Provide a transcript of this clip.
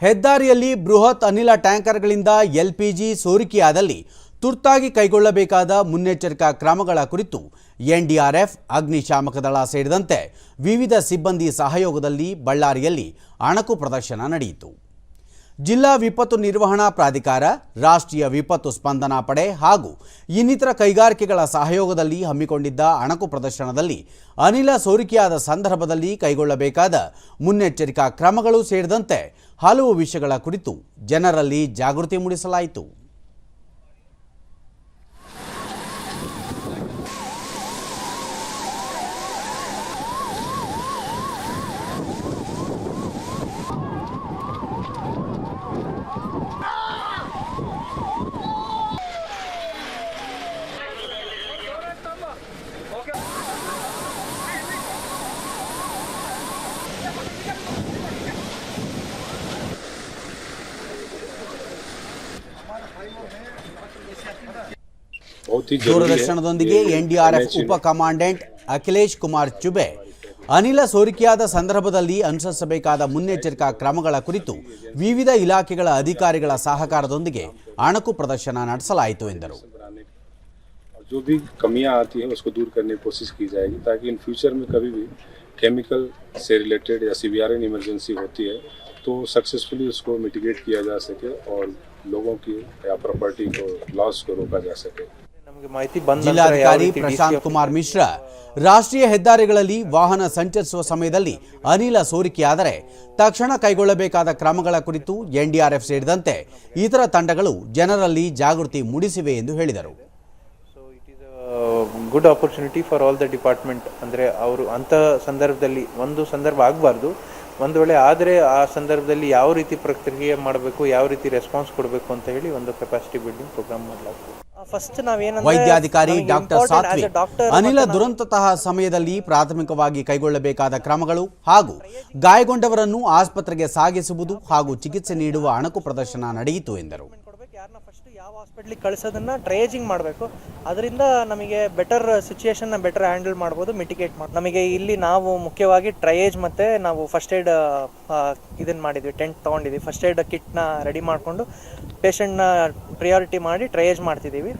ಹೆದ್ದಾರಿಯಲ್ಲಿ ಬೃಹತ್ ಅನಿಲ ಟ್ಯಾಂಕರ್ಗಳಿಂದ ಎಲ್ಪಿಜಿ ಸೋರಿಕೆಯಾದಲ್ಲಿ ತುರ್ತಾಗಿ ಕೈಗೊಳ್ಳಬೇಕಾದ ಮುನ್ನೆಚ್ಚರಿಕಾ ಕ್ರಮಗಳ ಕುರಿತು ಎನ್ಡಿಆರ್ಎಫ್, ಅಗ್ನಿಶಾಮಕ ದಳ ಸೇರಿದಂತೆ ವಿವಿಧ ಸಿಬ್ಬಂದಿ ಸಹಯೋಗದಲ್ಲಿ ಬಳ್ಳಾರಿಯಲ್ಲಿ ಅಣಕು ಪ್ರದರ್ಶನ ನಡೆಯಿತು. ಜಿಲ್ಲಾ ವಿಪತ್ತು ನಿರ್ವಹಣಾ ಪ್ರಾಧಿಕಾರ, ರಾಷ್ಟ್ರೀಯ ವಿಪತ್ತು ಸ್ಪಂದನಾ ಪಡೆ ಹಾಗೂ ಇನ್ನಿತರ ಕೈಗಾರಿಕೆಗಳ ಸಹಯೋಗದಲ್ಲಿ ಹಮ್ಮಿಕೊಂಡಿದ್ದ ಅಣಕು ಪ್ರದರ್ಶನದಲ್ಲಿ ಅನಿಲ ಸೋರಿಕೆಯಾದ ಸಂದರ್ಭದಲ್ಲಿ ಕೈಗೊಳ್ಳಬೇಕಾದ ಮುನ್ನೆಚ್ಚರಿಕಾ ಕ್ರಮಗಳು ಸೇರಿದಂತೆ ಹಲವು ವಿಷಯಗಳ ಕುರಿತು ಜನರಲ್ಲಿ ಜಾಗೃತಿ ಮೂಡಿಸಲಾಯಿತು. ದೂರದರ್ಶನದೊಂದಿಗೆ ಎನ್ಡಿಆರ್ಎಫ್ ಉಪ ಕಮಾಂಡೆಂಟ್ ಅಖಿಲೇಶ್ ಕುಮಾರ್ ಚುಬೆ ಅನಿಲ ಸೋರಿಕೆಯಾದ ಸಂದರ್ಭದಲ್ಲಿ ಅನುಸರಿಸಬೇಕಾದ ಮುನ್ನೆಚ್ಚರಿಕಾ ಕ್ರಮಗಳ ಕುರಿತು ವಿವಿಧ ಇಲಾಖೆಗಳ ಅಧಿಕಾರಿಗಳ ಸಹಕಾರದೊಂದಿಗೆ ಅಣಕು ಪ್ರದರ್ಶನ ನಡೆಸಲಾಯಿತು ಎಂದರು. जो भी कमियां आती है उसको दूर करने की कोशिश की जाएगी ताकि इन फ्यूचर में कभी भी केमिकल से रिलेटेड या सीवीआरएन इमरजेंसी होती है तो सक्सेसफुली उसको मिटिगेट किया जा सके और लोगों की या प्रॉपर्टी को लॉस को रोका जा सके. ಜಿಲ್ಲಾಧಿಕಾರಿ ಪ್ರಶಾಂತ್ ಕುಮಾರ್ ಮಿಶ್ರಾ ರಾಷ್ಟ್ರೀಯ ಹೆದ್ದಾರಿಗಳಲ್ಲಿ ವಾಹನ ಸಂಚರಿಸುವ ಸಮಯದಲ್ಲಿ ಅನಿಲ ಸೋರಿಕೆಯಾದರೆ ತಕ್ಷಣ ಕೈಗೊಳ್ಳಬೇಕಾದ ಕ್ರಮಗಳ ಕುರಿತು ಎನ್ಡಿಆರ್ಎಫ್ ಸೇರಿದಂತೆ ಇತರ ತಂಡಗಳು ಜನರಲ್ಲಿ ಜಾಗೃತಿ ಮೂಡಿಸಿವೆ ಎಂದು ಹೇಳಿದರು. Good opportunity for all the department. ಅಂದರೆ ಅವರು ಅಂಥ ಸಂದರ್ಭದಲ್ಲಿ ಒಂದು ಸಂದರ್ಭ ಆಗಬಾರ್ದು, ಒಂದು ವೇಳೆ ಆದರೆ ಆ ಸಂದರ್ಭದಲ್ಲಿ ಯಾವ ರೀತಿ ಪ್ರಕ್ರಿಯೆ ಮಾಡಬೇಕು, ಯಾವ ರೀತಿ ರೆಸ್ಪಾನ್ಸ್ ಕೊಡಬೇಕು ಅಂತ ಹೇಳಿ ಒಂದು ಕೆಪಾಸಿಟಿ ಬಿಲ್ಡಿಂಗ್ ಪ್ರೋಗ್ರಾಮ್ ಮಾಡಲಾಗ್ತದೆ. ಫಸ್ಟ್ ನಾವೇನಂದ್ರೆ ವೈದ್ಯಾಧಿಕಾರಿ ಡಾಕ್ಟರ್ ಸಾತ್ವಿಕ್ ಅನಿಲ ದುರಂತತಹ ಸಮಯದಲ್ಲಿ ಪ್ರಾಥಮಿಕವಾಗಿ ಕೈಗೊಳ್ಳಬೇಕಾದ ಕ್ರಮಗಳು ಹಾಗೂ ಗಾಯಗೊಂಡವರನ್ನು ಆಸ್ಪತ್ರೆಗೆ ಸಾಗಿಸುವುದು ಹಾಗೂ ಚಿಕಿತ್ಸೆ ನೀಡುವ ಅಣಕು ಪ್ರದರ್ಶನ ನಡೆಯಿತು ಎಂದರು. ಯಾರನ್ನ ಫಸ್ಟ್ ಯಾವ ಹಾಸ್ಪಿಟ್ಲಿಗೆ ಕಳಿಸೋದನ್ನ ಟ್ರೇಜಿಂಗ್ ಮಾಡಬೇಕು. ಅದರಿಂದ ನಮಗೆ ಬೆಟರ್ ಸಿಚುಯೇಷನ್ನ ಬೆಟರ್ ಹ್ಯಾಂಡಲ್ ಮಾಡ್ಬೋದು, ಮಿಟಿಗೇಟ್ ಮಾಡಿ. ನಮಗೆ ಇಲ್ಲಿ ನಾವು ಮುಖ್ಯವಾಗಿ ಟ್ರಯೇಜ್ ಮತ್ತು ನಾವು ಫಸ್ಟ್ ಏಡ್ ಇದನ್ನು ಮಾಡಿದ್ವಿ, ಟೆಂಟ್ ತೊಗೊಂಡಿದ್ವಿ. ಫಸ್ಟ್ ಏಡ್ ಕಿಟ್ನ ರೆಡಿ ಮಾಡಿಕೊಂಡು ಪೇಷಂಟ್ನ ಪ್ರಿಯಾರಿಟಿ ಮಾಡಿ ಟ್ರಯೇಜ್ ಮಾಡ್ತಿದ್ದೀವಿ.